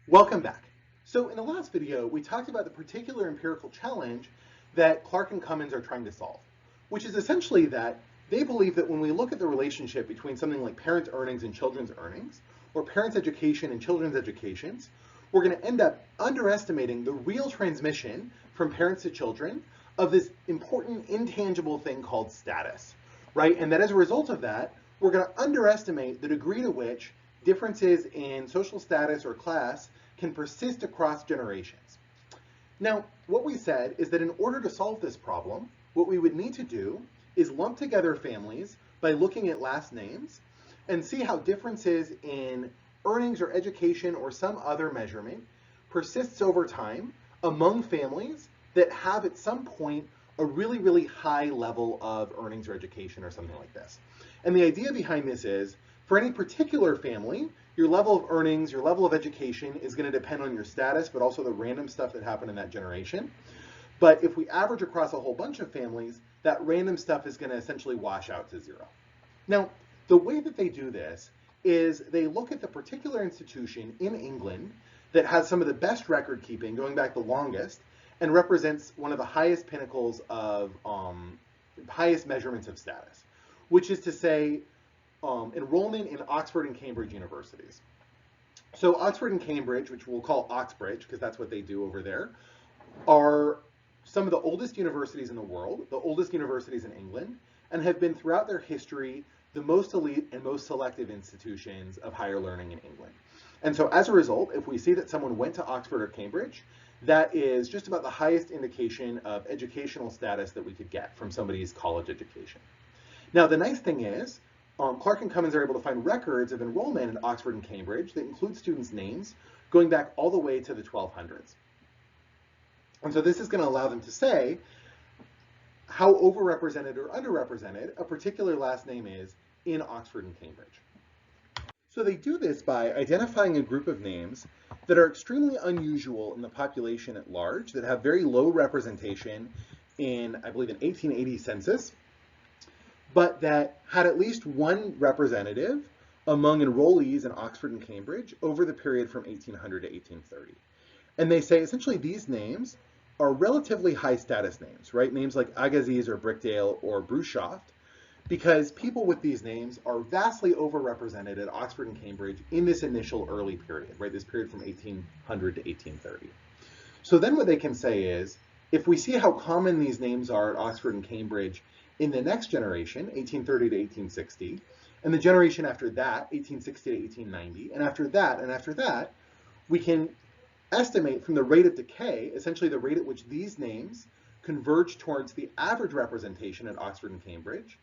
Welcome back. So in the last video, we talked about the particular empirical challenge that Clark and Cummins are trying to solve, which is essentially that they believe that when we look at the relationship between something like parent earnings and children's earnings, or parents' education and children's educations, we're going to end up underestimating the real transmission from parents to children of this important intangible thing called status, right? And that as a result of that, we're going to underestimate the degree to which differences in social status or class can persist across generations. Now, what we said is that in order to solve this problem, what we would need to do is lump together families by looking at last names and see how differences in earnings or education or some other measurement persists over time among families that have at some point a really, really high level of earnings or education or something like this. And the idea behind this is, for any particular family, your level of earnings, your level of education is going to depend on your status, but also the random stuff that happened in that generation. But if we average across a whole bunch of families, that random stuff is going to essentially wash out to zero. Now, the way that they do this is they look at the particular institution in England that has some of the best record keeping, going back the longest, and represents one of the highest pinnacles of, highest measurements of status, which is to say, enrollment in Oxford and Cambridge universities. So Oxford and Cambridge, which we'll call Oxbridge because that's what they do over there, are some of the oldest universities in the world, the oldest universities in England, and have been throughout their history the most elite and most selective institutions of higher learning in England. And so as a result, if we see that someone went to Oxford or Cambridge, that is just about the highest indication of educational status that we could get from somebody's college education. Now, the nice thing is, Clark and Cummins are able to find records of enrollment in Oxford and Cambridge that include students' names going back all the way to the 1200s. And so this is going to allow them to say how overrepresented or underrepresented a particular last name is in Oxford and Cambridge. So they do this by identifying a group of names that are extremely unusual in the population at large, that have very low representation in, I believe, an 1880 census, but that had at least one representative among enrollees in Oxford and Cambridge over the period from 1800 to 1830. And they say essentially these names are relatively high status names, right? Names like Agassiz or Brickdale or Brushoft, because people with these names are vastly overrepresented at Oxford and Cambridge in this initial early period, right? This period from 1800 to 1830. So then what they can say is, if we see how common these names are at Oxford and Cambridge in the next generation, 1830 to 1860, and the generation after that, 1860 to 1890, and after that, we can estimate from the rate of decay, essentially the rate at which these names converge towards the average representation at Oxford and Cambridge,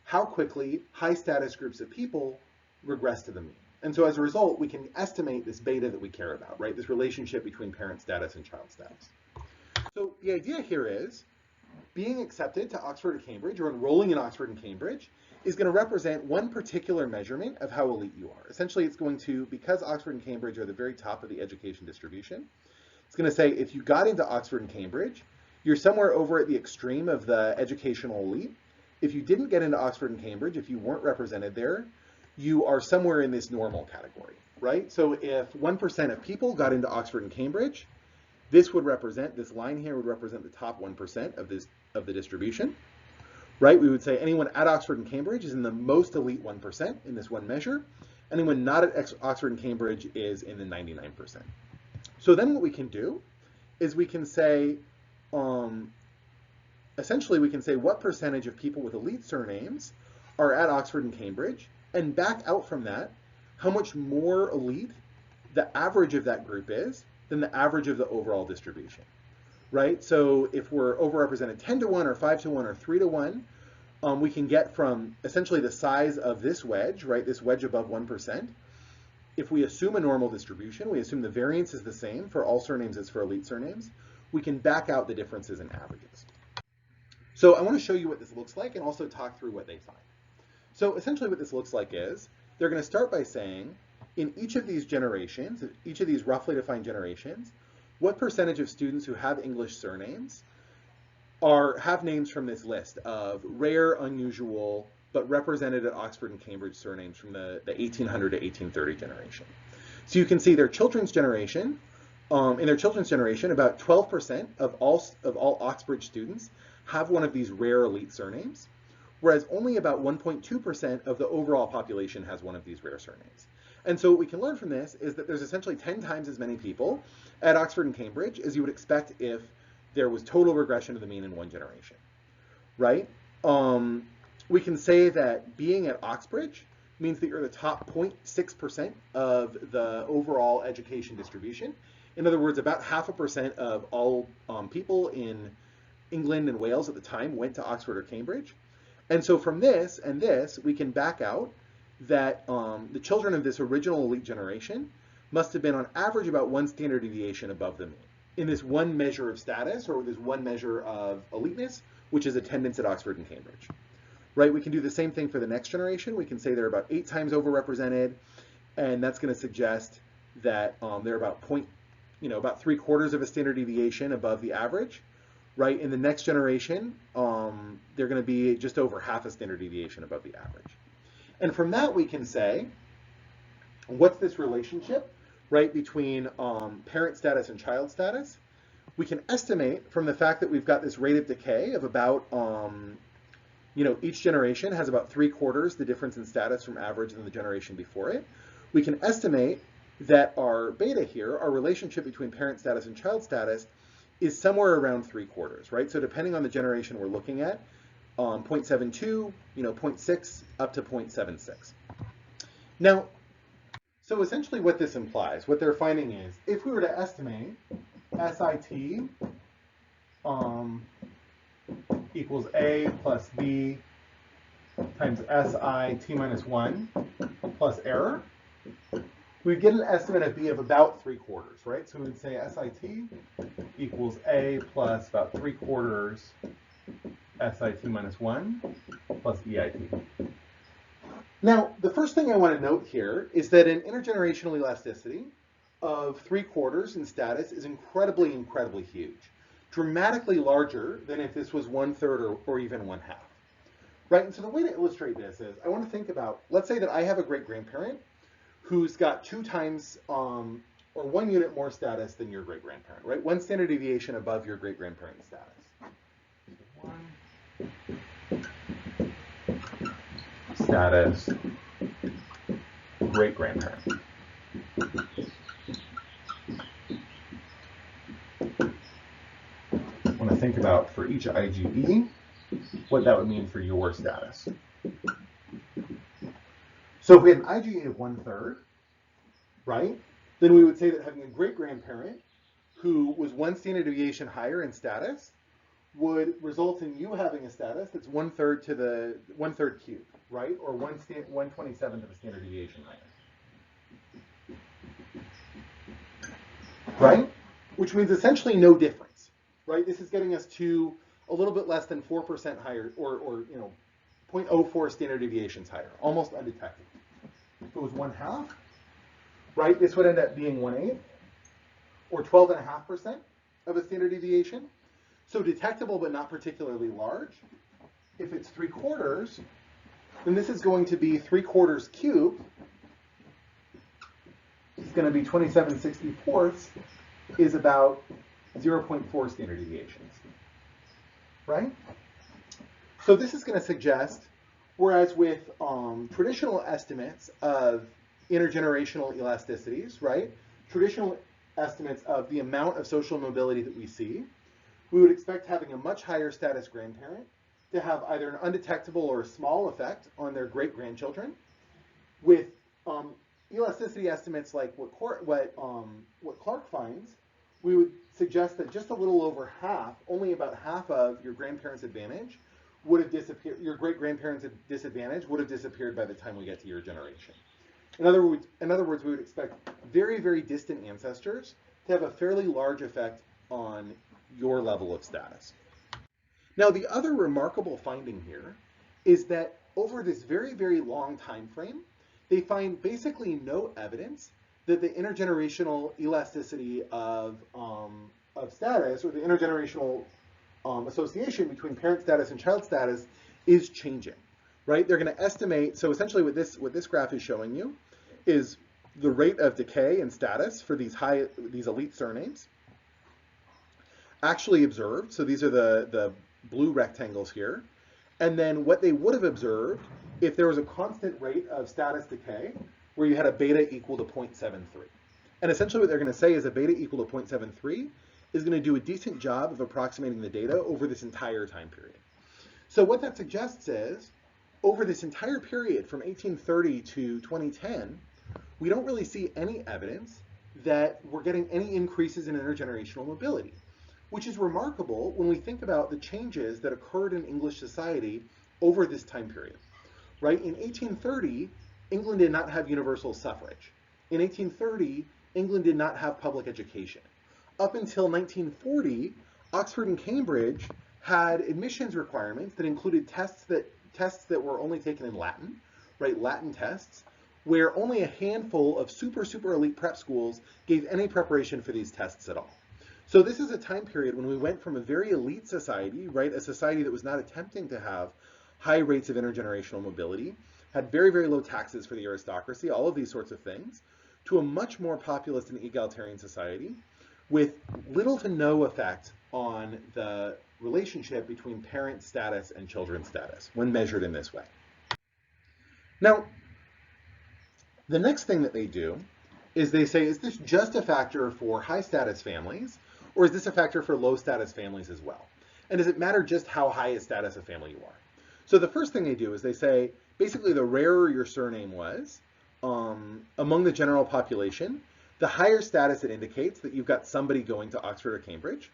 how quickly high status groups of people regress to the mean. And so as a result, we can estimate this beta that we care about, right? This relationship between parent status and child status. So the idea here is being accepted to Oxford or Cambridge or enrolling in Oxford and Cambridge is going to represent one particular measurement of how elite you are. Essentially, it's going to, because Oxford and Cambridge are the very top of the education distribution, it's going to say if you got into Oxford and Cambridge, you're somewhere over at the extreme of the educational elite. If you didn't get into Oxford and Cambridge, if you weren't represented there, you are somewhere in this normal category, right? So if 1% of people got into Oxford and Cambridge, this would represent, this line here would represent the top 1% of the distribution, right? We would say anyone at Oxford and Cambridge is in the most elite 1% in this one measure. Anyone not at Oxford and Cambridge is in the 99%. So then what we can do is we can say, essentially we can say what percentage of people with elite surnames are at Oxford and Cambridge, and back out from that how much more elite the average of that group is than the average of the overall distribution, right? So if we're overrepresented 10 to 1 or 5 to 1 or 3 to 1, we can get from essentially the size of this wedge, right? This wedge above 1%. If we assume a normal distribution, we assume the variance is the same for all surnames as for elite surnames, we can back out the differences in averages. So I want to show you what this looks like and also talk through what they find. So essentially what this looks like is, they're going to start by saying, in each of these generations, each of these roughly defined generations, what percentage of students who have English surnames have names from this list of rare, unusual, but represented at Oxford and Cambridge surnames from the 1800 to 1830 generation. So you can see their children's generation, in their children's generation, about 12% of all Oxbridge students have one of these rare elite surnames, whereas only about 1.2% of the overall population has one of these rare surnames. And so what we can learn from this is that there's essentially 10 times as many people at Oxford and Cambridge as you would expect if there was total regression to the mean in one generation, right? We can say that being at Oxbridge means that you're the top 0.6% of the overall education distribution. In other words, about 0.5% of all people in England and Wales at the time went to Oxford or Cambridge. And so from this and this, we can back out that the children of this original elite generation must have been on average about 1 standard deviation above the mean in this one measure of status, or this one measure of eliteness, which is attendance at Oxford and Cambridge. Right? We can do the same thing for the next generation. We can say they're about 8 times overrepresented, and that's going to suggest that they're about about 3/4 of a standard deviation above the average. Right? In the next generation, they're going to be just over 1/2 a standard deviation above the average. And from that, we can say, what's this relationship, right, between parent status and child status? We can estimate from the fact that we've got this rate of decay of about, each generation has about 3/4 the difference in status from average than the generation before it. We can estimate that our beta here, our relationship between parent status and child status, is somewhere around 3/4, right? So depending on the generation we're looking at, 0.72, 0.6, up to 0.76. Now, so essentially what this implies, what they're finding is, if we were to estimate SIT equals A plus B times SI t minus 1 plus error, we'd get an estimate of B of about 3/4, right? So we would say SIT equals A plus about 3/4 SIT minus 1 plus EIT. Now, the first thing I want to note here is that an intergenerational elasticity of 3/4 in status is incredibly, incredibly huge, dramatically larger than if this was 1/3 or even 1/2, right? And so the way to illustrate this is, I want to think about, let's say that I have a great-grandparent who's got 2 times or 1 unit more status than your great-grandparent, right? 1 standard deviation above your great-grandparent status. 1 status great-grandparent. I want to think about, for each IGE, what that would mean for your status. So if we had an IGE of 1/3, right, then we would say that having a great-grandparent who was 1 standard deviation higher in status would result in you having a status that's 1/3 to the 1/3 cubed, right, or 1/27th of a standard deviation higher, right, which means essentially no difference, right? This is getting us to a little bit less than 4% higher, or 0.04 standard deviations higher, almost undetectable. If it was 1/2, right, this would end up being 1/8, or 12.5% of a standard deviation. So detectable but not particularly large. If it's 3/4, then this is going to be 3/4 cubed. It's going to be 27/64 is about 0.4 standard deviations, right? So this is going to suggest, whereas with traditional estimates of intergenerational elasticities, right, traditional estimates of the amount of social mobility that we see, we would expect having a much higher status grandparent to have either an undetectable or a small effect on their great-grandchildren. With elasticity estimates like what Clark finds, we would suggest that just a little over half, only about half of your grandparents' advantage would have disappeared, your great-grandparents' disadvantage would have disappeared by the time we get to your generation. In other words, we would expect very, very distant ancestors to have a fairly large effect on your level of status. Now, the other remarkable finding here is that over this very, very long time frame, they find basically no evidence that the intergenerational elasticity of status, or the intergenerational association between parent status and child status, is changing, right? They're going to estimate, so essentially what this graph is showing you is the rate of decay and status for these elite surnames actually observed. So these are the blue rectangles here. And then what they would have observed if there was a constant rate of status decay where you had a beta equal to 0.73. And essentially what they're going to say is a beta equal to 0.73 is going to do a decent job of approximating the data over this entire time period. So what that suggests is, over this entire period from 1830 to 2010, we don't really see any evidence that we're getting any increases in intergenerational mobility, which is remarkable when we think about the changes that occurred in English society over this time period, right? In 1830, England did not have universal suffrage. In 1830, England did not have public education. Up until 1940, Oxford and Cambridge had admissions requirements that included tests that were only taken in Latin, right? Latin tests, where only a handful of super elite prep schools gave any preparation for these tests at all. So this is a time period when we went from a very elite society, right? A society that was not attempting to have high rates of intergenerational mobility, had very low taxes for the aristocracy, all of these sorts of things, to a much more populist and egalitarian society with little to no effect on the relationship between parent status and children status when measured in this way. Now, the next thing that they do is they say, is this just a factor for high status families, or is this a factor for low status families as well? And does it matter just how high a status of family you are? So the first thing they do is they say, basically the rarer your surname was among the general population, the higher status it indicates that you've got somebody going to Oxford or Cambridge.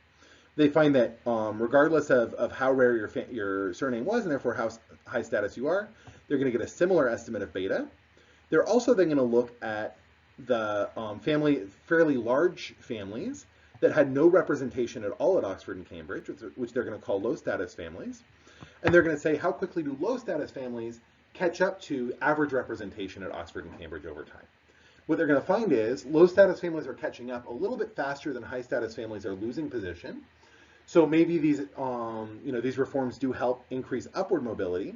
They find that regardless of how rare your surname was and therefore how high status you are, they're going to get a similar estimate of beta. They're also then going to look at the fairly large families that had no representation at all at Oxford and Cambridge, which they're going to call low status families. And they're going to say, how quickly do low status families catch up to average representation at Oxford and Cambridge over time? What they're going to find is low status families are catching up a little bit faster than high status families are losing position. So maybe these reforms do help increase upward mobility,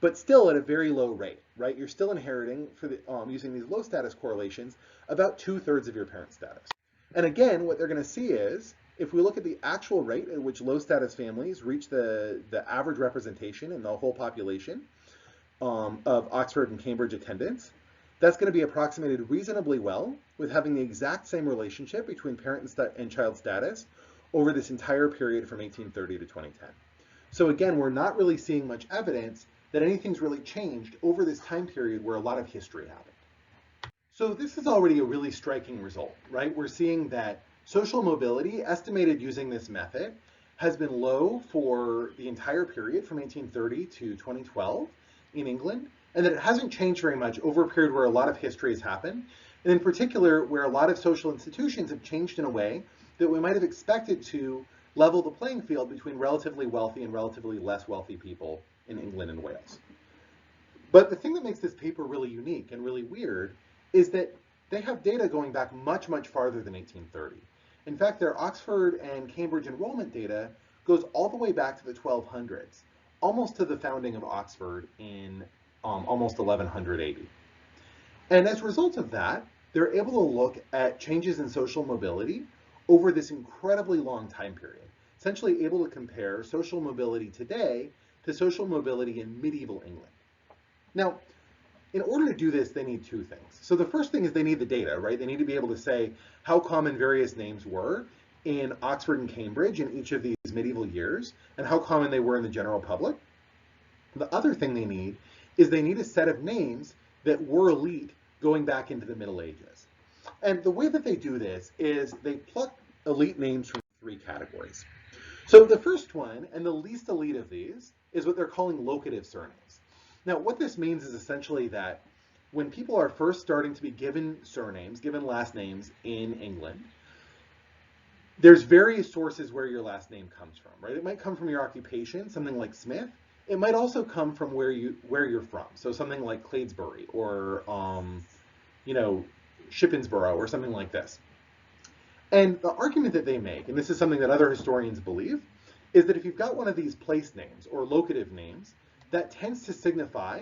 but still at a very low rate, right? You're still inheriting, for the, using these low status correlations, about 2/3 of your parent status. And again, what they're going to see is, if we look at the actual rate at which low status families reach the average representation in the whole population of Oxford and Cambridge attendance, that's going to be approximated reasonably well with having the exact same relationship between parent and child status over this entire period from 1830 to 2010. So again, we're not really seeing much evidence that anything's really changed over this time period where a lot of history happened. So this is already a really striking result, right? We're seeing that social mobility, estimated using this method, has been low for the entire period from 1830 to 2012 in England, and that it hasn't changed very much over a period where a lot of history has happened, and in particular where a lot of social institutions have changed in a way that we might have expected to level the playing field between relatively wealthy and relatively less wealthy people in England and Wales. But the thing that makes this paper really unique and really weird is that they have data going back much farther than 1830. In fact, their Oxford and Cambridge enrollment data goes all the way back to the 1200s, almost to the founding of Oxford in almost 1180. And as a result of that, they're able to look at changes in social mobility over this incredibly long time period, essentially able to compare social mobility today to social mobility in medieval England. Now, in order to do this, they need two things. So the first thing is they need the data, right? They need to be able to say how common various names were in Oxford and Cambridge in each of these medieval years, and how common they were in the general public. The other thing they need is they need a set of names that were elite going back into the Middle Ages. And the way that they do this is they pluck elite names from three categories. So the first one, and the least elite of these, is what they're calling locative surnames. Now, what this means is essentially that when people are first starting to be given surnames, given last names in England, there's various sources where your last name comes from, right? It might come from your occupation, something like Smith. It might also come from where you're from, so something like Cladesbury or Shippensborough or something like this. And the argument that they make, and this is something that other historians believe, is that if you've got one of these place names or locative names, that tends to signify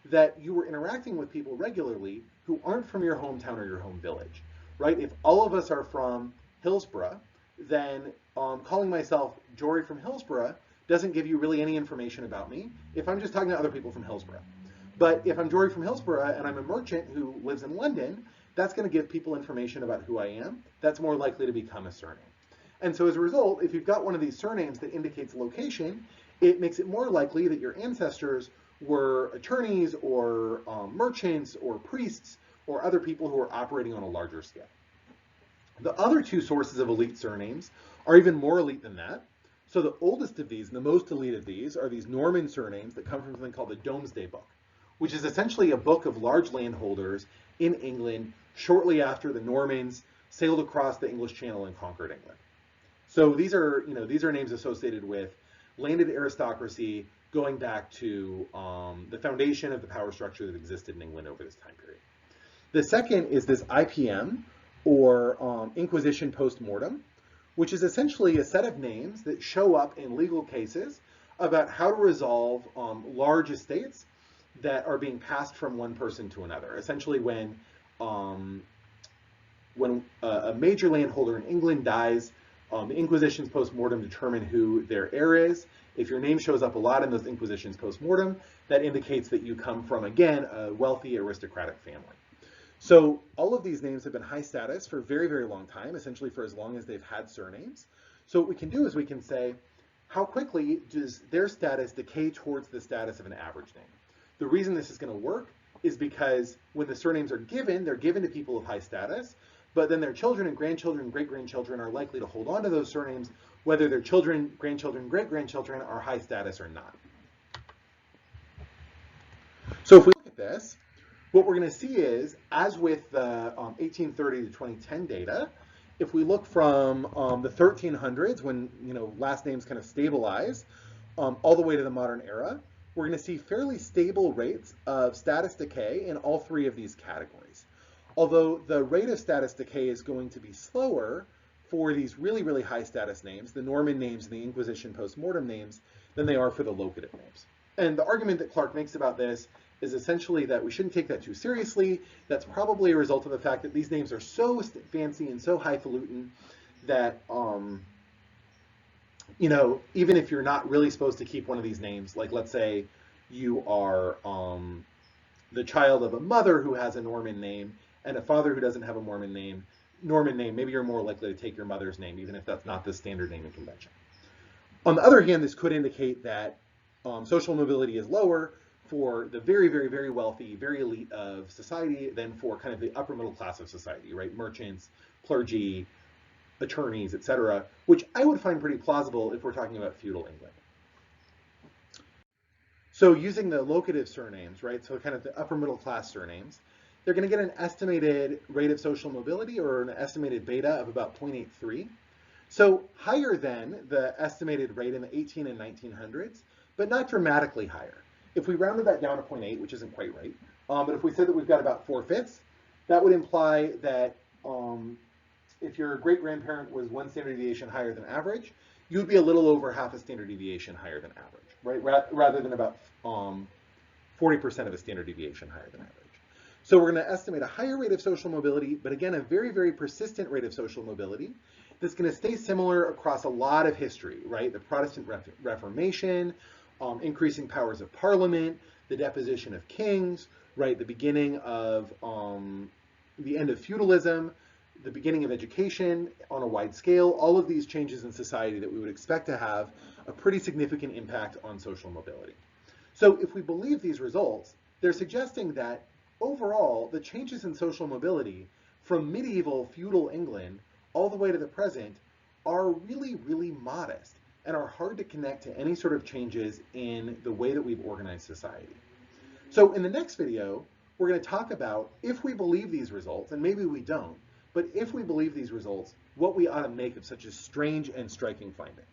that you were interacting with people regularly who aren't from your hometown or your home village, right? If all of us are from Hillsborough, then calling myself Jory from Hillsborough doesn't give you really any information about me if I'm just talking to other people from Hillsborough. But if I'm Jory from Hillsborough and I'm a merchant who lives in London, that's going to give people information about who I am. That's more likely to become a surname. And so as a result, if you've got one of these surnames that indicates location, it makes it more likely that your ancestors were attorneys or merchants or priests or other people who are operating on a larger scale. The other two sources of elite surnames are even more elite than that. So the oldest of these and the most elite of these are these Norman surnames that come from something called the Domesday Book, which is essentially a book of large landholders in England shortly after the Normans sailed across the English Channel and conquered England. So these are names associated with landed aristocracy going back to the foundation of the power structure that existed in England over this time period. The second is this IPM, or Inquisition Post-Mortem, which is essentially a set of names that show up in legal cases about how to resolve large estates that are being passed from one person to another. Essentially, when a major landholder in England dies, the Inquisitions post-mortem determine who their heir is. If your name shows up a lot in those Inquisitions post-mortem, that indicates that you come from, again, a wealthy aristocratic family. So all of these names have been high status for a very, very long time, essentially for as long as they've had surnames. So what we can do is we can say, how quickly does their status decay towards the status of an average name? The reason this is going to work is because when the surnames are given, they're given to people of high status, but then their children and grandchildren and great-grandchildren are likely to hold on to those surnames, whether their children, grandchildren, great-grandchildren are high status or not. So if we look at this, what we're going to see is, as with the 1830 to 2010 data, if we look from the 1300s, when last names kind of stabilize, all the way to the modern era, we're going to see fairly stable rates of status decay in all three of these categories. Although the rate of status decay is going to be slower for these really, really high status names, the Norman names and the Inquisition post-mortem names, than they are for the locative names. And the argument that Clark makes about this is essentially that we shouldn't take that too seriously. That's probably a result of the fact that these names are so fancy and so highfalutin that, even if you're not really supposed to keep one of these names, like let's say you are the child of a mother who has a Norman name and a father who doesn't have a Norman name, maybe you're more likely to take your mother's name, even if that's not the standard naming convention. On the other hand, this could indicate that social mobility is lower for the very, very, very wealthy, very elite of society than for kind of the upper middle class of society, right? Merchants, clergy, attorneys, etc., which I would find pretty plausible if we're talking about feudal England. So using the locative surnames, right, so kind of the upper middle class surnames, they're going to get an estimated rate of social mobility or an estimated beta of about 0.83. So higher than the estimated rate in the 18 and 1900s, but not dramatically higher. If we rounded that down to 0.8, which isn't quite right, but if we said that we've got about 4/5, that would imply that if your great-grandparent was 1 standard deviation higher than average, you would be a little over half a standard deviation higher than average, right? Rather than about 40% of a standard deviation higher than average. So we're going to estimate a higher rate of social mobility, but again, a very, very persistent rate of social mobility that's going to stay similar across a lot of history, right? The Protestant Reformation, increasing powers of Parliament, the deposition of kings, right? The beginning of the end of feudalism, the beginning of education on a wide scale, all of these changes in society that we would expect to have a pretty significant impact on social mobility. So if we believe these results, they're suggesting that overall, the changes in social mobility from medieval feudal England all the way to the present are really, really modest and are hard to connect to any sort of changes in the way that we've organized society. So in the next video, we're going to talk about if we believe these results, and maybe we don't, but if we believe these results, what we ought to make of such a strange and striking finding.